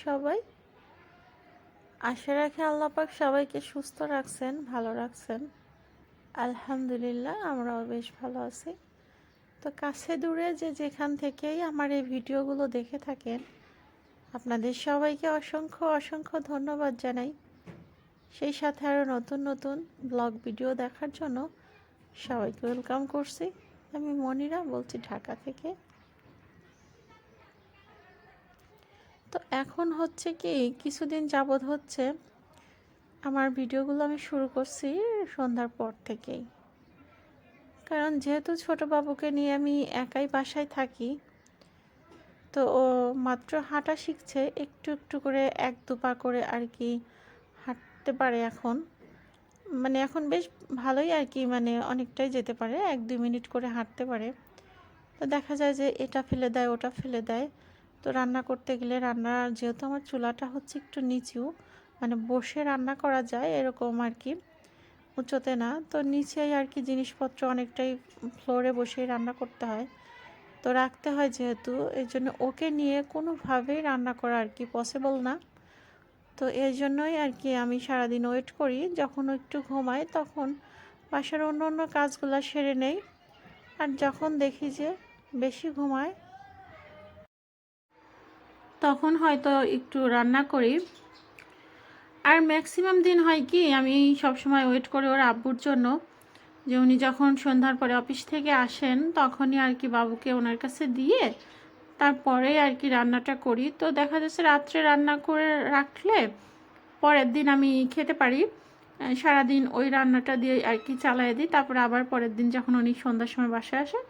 সবাই? আশা রাখি আল্লাহ পাক সবাইকে সুস্থ রাখছেন, ভালো রাখছেন। আলহামদুলিল্লাহ আমরাও বেশ ভালো আছি। তো কাছে দূরে যে যেখান থেকেই আমার এই ভিডিওগুলো দেখে থাকেন, আপনাদের সবাইকে অসংখ্য অসংখ্য ধন্যবাদ জানাই। সেই সাথে আরও নতুন নতুন ব্লগ ভিডিও দেখার জন্য সবাইকে ওয়েলকাম করছি। আমি মনিরা বলছি ঢাকা থেকে। তো এখন হচ্ছে কি, কিছুদিন যাবৎ হচ্ছে আমার ভিডিওগুলো আমি শুরু করছি সন্ধ্যার পর থেকেই, কারণ যেহেতু ছোট বাবুকে নিয়ে আমি একাই বাসায় থাকি, তো ও মাত্র হাঁটা শিখছে, একটু একটু করে এক দু পা করে আর কি হাঁটতে পারে এখন। মানে এখন বেশ ভালোই আর কি, মানে অনেকটাই যেতে পারে, 1-2 মিনিট করে হাঁটতে পারে। তো দেখা যায় যে এটা ফেলে দেয় ওটা ফেলে দেয়। তো রান্না করতে গেলে, যেহেতু আমার চুলাটা হচ্ছে একটু নিচু, মানে বসে রান্না করা যায় এরকম আর কি, উঁচুতে না, তো নিচেই আর কি জিনিসপত্র অনেকটাই ফ্লোরে বসেই রান্না করতে হয়, তো রাখতে হয় যেহেতু, এই জন্য ওকে নিয়ে কোনোভাবেই রান্না করা আর কি পসিবল না। তো এই জন্যই আর কি আমি সারাদিন ওয়েট করি, যখন একটু ঘুমাই তখন বাসার অন্য অন্য কাজগুলো সেরে নেই, আর যখন দেখি যে বেশি ঘুমায় তখন হয়তো একটু রান্না করি। আর ম্যাক্সিমাম দিন হয় কি, আমি সবসময় ওয়েট করি ওর আব্বুর জন্য, যে উনি যখন সন্ধ্যার পরে অফিস থেকে আসেন তখনই আর কি বাবুকে ওনার কাছে দিয়ে তারপরে আর কি রান্নাটা করি। তো দেখা যাচ্ছে রাত্রে রান্না করে রাখলে পরের দিন আমি খেতে পারি, সারাদিন ওই রান্নাটা দিয়ে আর কি চালাই দিই। তারপরে আবার পরের দিন যখন উনি সন্ধ্যার সময় বাসায় আসে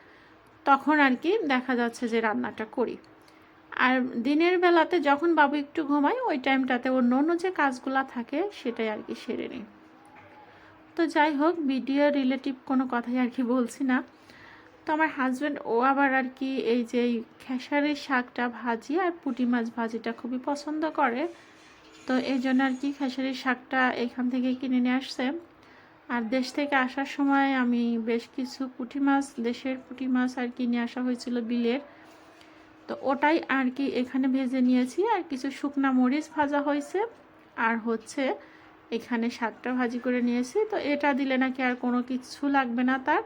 তখন আর কি দেখা যাচ্ছে যে রান্নাটা করি। আর দিনের বেলাতে যখন বাবু একটু ঘুমায় ওই টাইমটাতে অন্য অন্য যে কাজগুলো থাকে সেটাই আর কি সেরে নিই। তো যাই হোক, ভিডিও রিলেটিভ কোনো কথাই আর কি বলছি না। তো আমার হাজব্যান্ড ও আবার আর কি এই যে খেসারির শাকটা ভাজি আর পুঁটি মাছ ভাজিটা খুবই পছন্দ করে, তো এই জন্য আর কি খেসারির শাকটা এখান থেকে কিনে নিয়ে আসছে। আর দেশ থেকে আসার সময় আমি বেশ কিছু পুঁটি মাছ, দেশের পুঁটি মাছ আর কি নিয়ে আসা হয়েছিল বিলের, তো ওটাই আর কি এখানে ভেজে নিয়েছি। আর কিছু শুকনা মরিচ ভাজা হয়েছে, আর হচ্ছে এখানে শাকটা ভাজি করে নিয়েছি। তো এটা দিলে নাকি আর কোনো কিছু লাগবে না তার,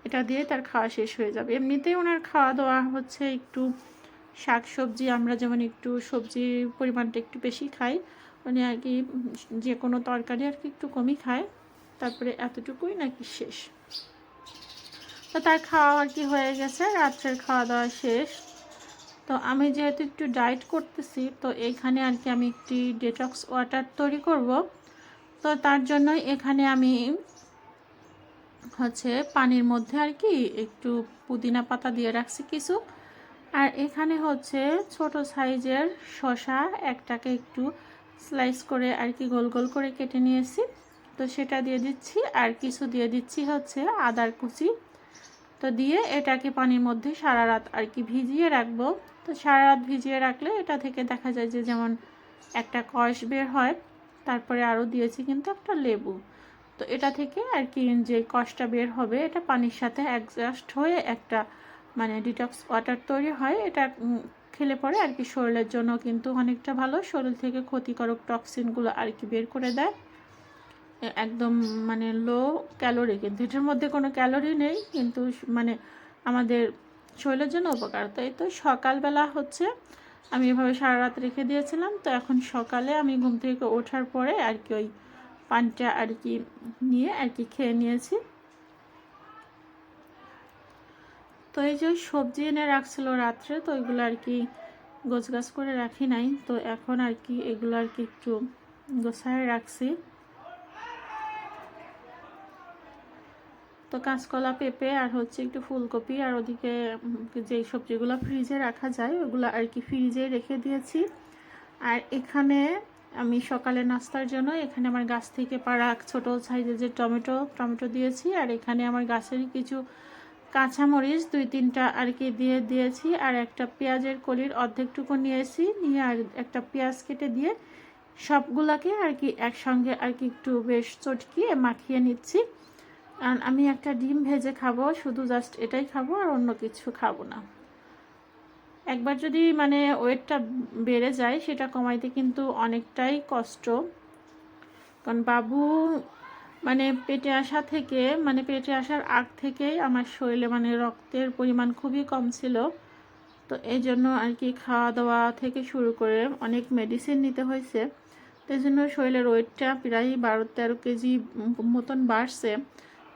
এটা দিয়ে তার খাওয়া শেষ হয়ে যাবে। এমনিতেই ওনার খাওয়া দাওয়া হচ্ছে একটু শাক সবজি, আমরা যেমন একটু সবজির পরিমাণটা একটু বেশি খাই, উনি আর কি যে কোনো তরকারি আর কি একটু কমই খায়, তারপরে এতটুকুই নাকি শেষ। তো তার খাওয়া আর কি হয়ে গেছে, রাত্রের খাওয়া দাওয়া শেষ। তো আমি যেহেতু একটু ডায়েট করতেছি, তো এইখানে আর কি আমি একটি ডেটক্স ওয়াটার তৈরি করব। তো তার জন্যই এখানে আমি হচ্ছে পানির মধ্যে আর কি একটু পুদিনা পাতা দিয়ে রাখছি কিছু, আর এখানে হচ্ছে ছোট সাইজের শসা একটাকে একটু স্লাইস করে আর কি গোল গোল করে কেটে নিয়েছি, তো সেটা দিয়ে দিচ্ছি। আর কিছু দিয়ে দিচ্ছি হচ্ছে আদার কুচি, তো দিয়ে এটাকে পানির মধ্যে সারা রাত আর কি ভিজিয়ে রাখবো। তো সারা রাত ভিজিয়ে রাখলে এটা থেকে দেখা যায় যে যেমন একটা কষ বের হয়। তারপরে আরও দিয়েছি কিন্তু একটা লেবু, তো এটা থেকে আর কি যে কষটা বের হবে এটা পানির সাথে অ্যাডজাস্ট হয়ে একটা মানে ডিটক্স ওয়াটার তৈরি হয়। এটা খেলে পরে আর কি শরীরের জন্য কিন্তু অনেকটা ভালো, শরীর থেকে ক্ষতিকারক টক্সিনগুলো আর কি বের করে দেয়। একদম মানে লো ক্যালোরি, কিন্তু এটার মধ্যে কোনো ক্যালোরি নেই, কিন্তু মানে আমাদের শরীরের জন্য উপকার। তাই তো সকালবেলা হচ্ছে আমি এভাবে সারা রাত রেখে দিয়েছিলাম, তো এখন সকালে আমি ঘুম থেকে ওঠার পরে আর কি ওই পানটা আর কি নিয়ে আর কি খেয়ে নিয়েছি। তো এই যে সবজি এনে রাখছিল রাত্রে, তো ওইগুলো আর কি গোছগাছ করে রাখি নাই, তো এখন আর কি এগুলো আর কি একটু গোছায় রাখছি। তো কাঁচকলা, পেঁপে আর হচ্ছে একটু ফুলকপি, আর ওদিকে যেই সবজিগুলো ফ্রিজে রাখা যায় ওগুলো আর কি ফ্রিজে রেখে দিয়েছি। আর এখানে আমি সকালে নাস্তার জন্য এখানে আমার গাছ থেকে পাড়া ছোটো সাইজের যে টমেটো দিয়েছি, আর এখানে আমার গাছেরই কিছু কাঁচামরিচ 2-3টা আর কি দিয়ে দিয়েছি, আর একটা পেঁয়াজের কলির অর্ধেকটুকু নিয়েছি, নিয়ে আর একটা পেঁয়াজ কেটে দিয়ে সবগুলাকে আর কি একসঙ্গে আর কি একটু বেশ চটকিয়ে মাখিয়ে নিচ্ছি। আর আমি একটা ডিম ভেজে খাবো, শুধু জাস্ট এটাই খাবো আর অন্য কিছু খাবো না। একবার যদি মানে ওয়েটটা বেড়ে যায় সেটা কমাইতে কিন্তু অনেকটাই কষ্ট। কারণ বাবু মানে পেটে আসা থেকে মানে পেটে আসার আগ থেকেই আমার শরীরে মানে রক্তের পরিমাণ খুবই কম ছিল। তো এই জন্য আর কি খাওয়া দাওয়া থেকে শুরু করে অনেক মেডিসিন নিতে হয়েছে। তো এই জন্য শরীরের ওয়েটটা প্রায় 12-13 কেজি মতন বাড়ছে।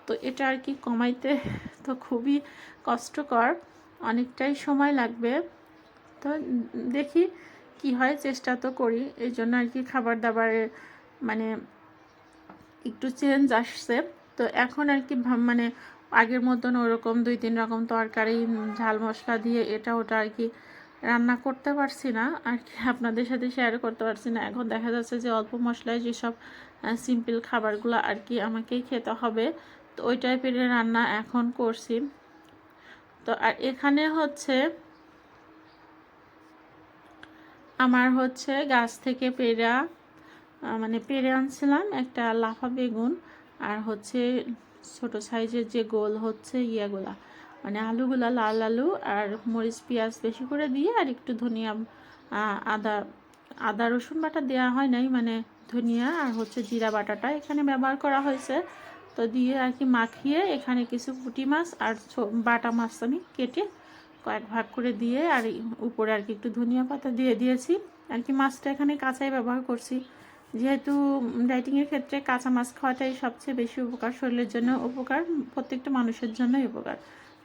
তো এটা আর কি কমাইতে তো খুবই কষ্টকর, অনেকটাই সময় লাগবে। তো দেখি কি হয়, চেষ্টা তো করি। এই জন্য আর কি খাবার দাবারে মানে একটু চেঞ্জ আসছে। তো এখন আর কি মানে আগের মতন ওরকম 2-3 রকম তরকারি ঝাল মশলা দিয়ে এটা ওটা আর কি রান্না করতে পারছি না আর কি, আপনাদের সাথে শেয়ার করতে পারছি না। এখন দেখা যাচ্ছে যে অল্প মশলায় যেসব সিম্পল খাবারগুলো আর কি আমাকেই খেতে হবে, তো ওই টাইপের রান্না এখন করছি। তো আর এখানে হচ্ছে আমার হচ্ছে গাছ থেকে পেঁড়া মানে পেঁড়ে আনছিলাম, একটা লাফা বেগুন, আর হচ্ছে ছোট সাইজের যে গোল হচ্ছে ইয়েগুলা মানে আলুগুলা, লাল আলু, আর মরিচ পেঁয়াজ বেশি করে দিয়ে আর একটু ধনিয়া, আদা আদা রসুন বাটা দেওয়া হয় নাই, মানে ধনিয়া আর হচ্ছে জিরা বাটাটা এখানে ব্যবহার করা হয়েছে। তো দিয়ে আর কি মাখিয়ে এখানে কিছু পুঁটি মাছ আর বাটা মাছ আমি কেটে কয়েক ভাগ করে দিয়ে আর উপরে আর কি একটু ধনিয়া পাতা দিয়ে দিয়েছি আর কি। মাছটা এখানে কাঁচাই ব্যবহার করছি, যেহেতু ডাইটিংয়ের ক্ষেত্রে কাঁচা মাছ খাওয়াটাই সবচেয়ে বেশি উপকার, শরীরের জন্য উপকার, প্রত্যেকটা মানুষের জন্যই উপকার।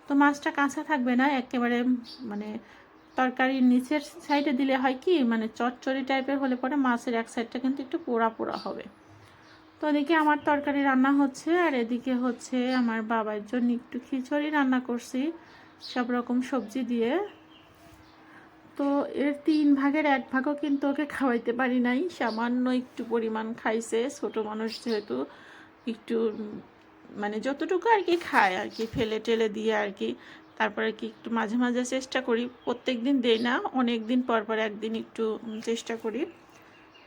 তো মাছটা কাঁচা থাকবে না একেবারে, মানে তরকারির নিচের সাইডে দিলে হয় কি মানে চচ্চড়ি টাইপের হলে পরে মাছের এক সাইডটা কিন্তু একটু পোড়া পোড়া হবে। তো এদিকে আমার তরকারি রান্না হচ্ছে, আর এদিকে হচ্ছে আমার বাবার জন্য একটু খিচুড়ি রান্না করছি সব রকম সবজি দিয়ে। তো এর 3 ভাগের 1 ভাগও কিন্তু ওকে খাওয়াইতে পারি নাই, সামান্য একটু পরিমাণ খাইছে, ছোট মানুষ যেহেতু একটু মানে যতটুকু আর কি খায় আর কি ফেলে টেলে দিয়ে আর কি। তারপরে কি একটু মাঝে মাঝে চেষ্টা করি, প্রত্যেক দিন দেই না, অনেক দিন পর পর একদিন একটু চেষ্টা করি।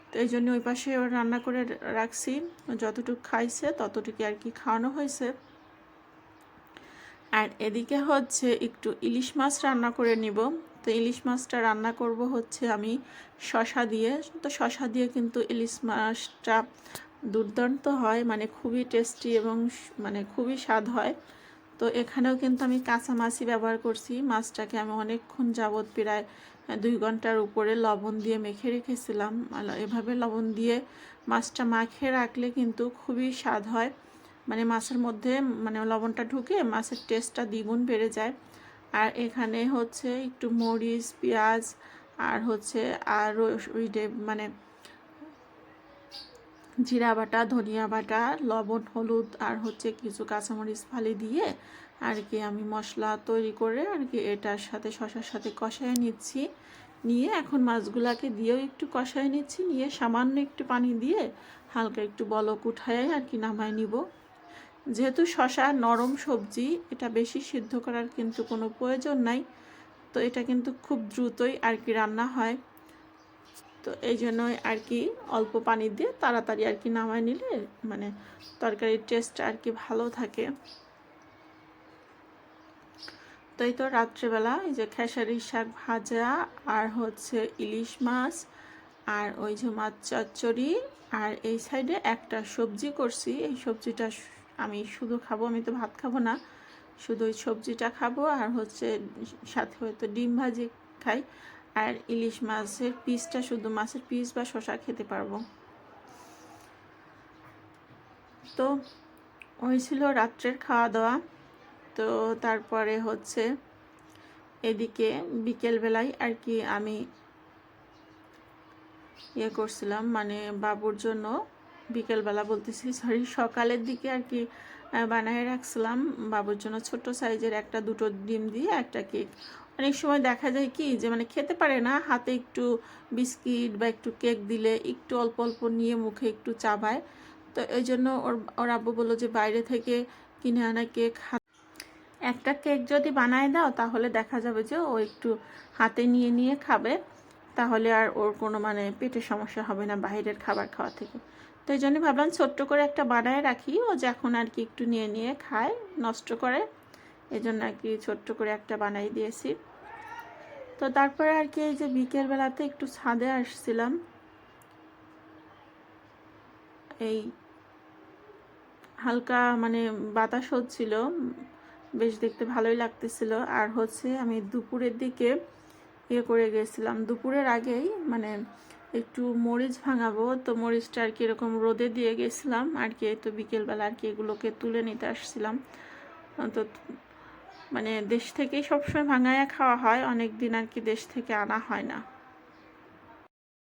তো এই জন্য ওই পাশে রান্না করে রাখছি, যতটুকু খাইছে ততটুকু আর কি খাওয়ানো হয়েছে। আর এদিকে হচ্ছে একটু ইলিশ মাছ রান্না করে নিব। তো ইলিশ মাছটা রান্না করব হচ্ছে আমি শসা দিয়ে। তো শসা দিয়ে কিন্তু ইলিশ মাছটা দুর্দান্ত হয়, মানে খুবই টেস্টি এবং মানে খুবই স্বাদ হয়। তো এখানেও কিন্তু আমি কাঁচা মাছই ব্যবহার করছি। মাছটাকে আমি অনেকক্ষণ যাবৎ প্রায় 2 ঘন্টার উপরে লবণ দিয়ে মেখে রেখেছিলাম। এভাবে লবণ দিয়ে মাছটা মাখিয়ে রাখলে কিন্তু খুবই স্বাদ হয়, মানে মাছের মধ্যে মানে লবণটা ঢুকে মাছের টেস্টটা দ্বিগুণ বেড়ে যায়। আর এখানে হচ্ছে একটু মরিচ, পেঁয়াজ আর হচ্ছে আরও মানে জিরা বাটা, ধনিয়া বাটা, লবণ, হলুদ আর হচ্ছে কিছু কাঁচামরিচ ফালি দিয়ে আর কি আমি মশলা তৈরি করে আর কি এটার সাথে শসার সাথে কষায় নিচ্ছি। নিয়ে এখন মাছগুলাকে দিয়েও একটু কষায় নিচ্ছি, নিয়ে সামান্য একটু পানি দিয়ে হালকা একটু বলক উঠায় আর কি নামায় নিব। যেহেতু শসা নরম সবজি, এটা বেশি সিদ্ধ করার কিন্তু কোনো প্রয়োজন নাই। তো এটা কিন্তু খুব দ্রুতই আর কি রান্না হয়। তো এই জন্যই আর কি অল্প পানি দিয়ে তাড়াতাড়ি আর কি নামায় নিলে মানে তরকারির টেস্ট আর কি ভালো থাকে। তো এই তো রাত্রেবেলা এই যে খেসারির শাক ভাজা আর হচ্ছে ইলিশ মাছ আর ওই যে মাছ চচ্চড়ি, আর এই সাইডে একটা সবজি করছি। এই সবজিটা আমি শুধু খাবো, আমি তো ভাত খাবো না, শুধু ওই সবজিটা খাবো। আর হচ্ছে সাথে হয়তো ডিম ভাজি খাই, আর ইলিশ মাছের পিসটা শুধু মাছের পিস বা শসা খেতে পারবো। তো ওই ছিল রাত্রের খাওয়া দাওয়া। তো তারপরে হচ্ছে এদিকে বিকেলবেলায় আর কি আমি ইয়ে করছিলাম, মানে বাবুর জন্য বিকেলবেলা বলতেছি সরি সকালের দিকে আর কি বানিয়ে রাখছিলাম বাবুর জন্য ছোট সাইজের একটা 2টো ডিম দিয়ে একটা কেক। অনেক সময় দেখা যায় কি যে মানে খেতে পারে না, হাতে একটু বিস্কিট বা একটু কেক দিলে একটু অল্প অল্প নিয়ে মুখে একটু চাবায়। তো এই জন্য ওর আব্বু বললো যে বাইরে থেকে কিনে আনা কেক, একটা কেক যদি বানায় দাও তাহলে দেখা যাবে যে ও একটু হাতে নিয়ে নিয়ে খাবে, তাহলে আর ওর কোনো মানে পেটের সমস্যা হবে না বাইরের খাবার খাওয়া থেকে। তো এই জন্য ভাবলাম ছোট্ট করে একটা বানায় রাখি, ও যখন আর কি একটু নিয়ে নিয়ে খায়, নষ্ট করে, এই জন্য আর কি ছোট্ট করে একটা বানাই দিয়েছি। তো তারপরে আর কি এই যে বিকেলবেলাতে একটু ছাদে আসছিলাম, এই হালকা মানে বাতাস হচ্ছিল, বেশ দেখতে ভালোই লাগতেছিল। আর হচ্ছে আমি দুপুরের দিকে ইয়ে করে গেছিলাম, দুপুরের আগেই মানে একটু মরিচ ভাঙাবো, তো মরিচটা আর কি এরকম রোদে দিয়ে গেছিলাম আর কি। তো বিকেলবেলা আর কি এগুলোকে তুলে নিতে আসছিলাম। তো মানে দেশ থেকেই সবসময় ভাঙায়া খাওয়া হয়, অনেক দিন আর কি দেশ থেকে আনা হয় না।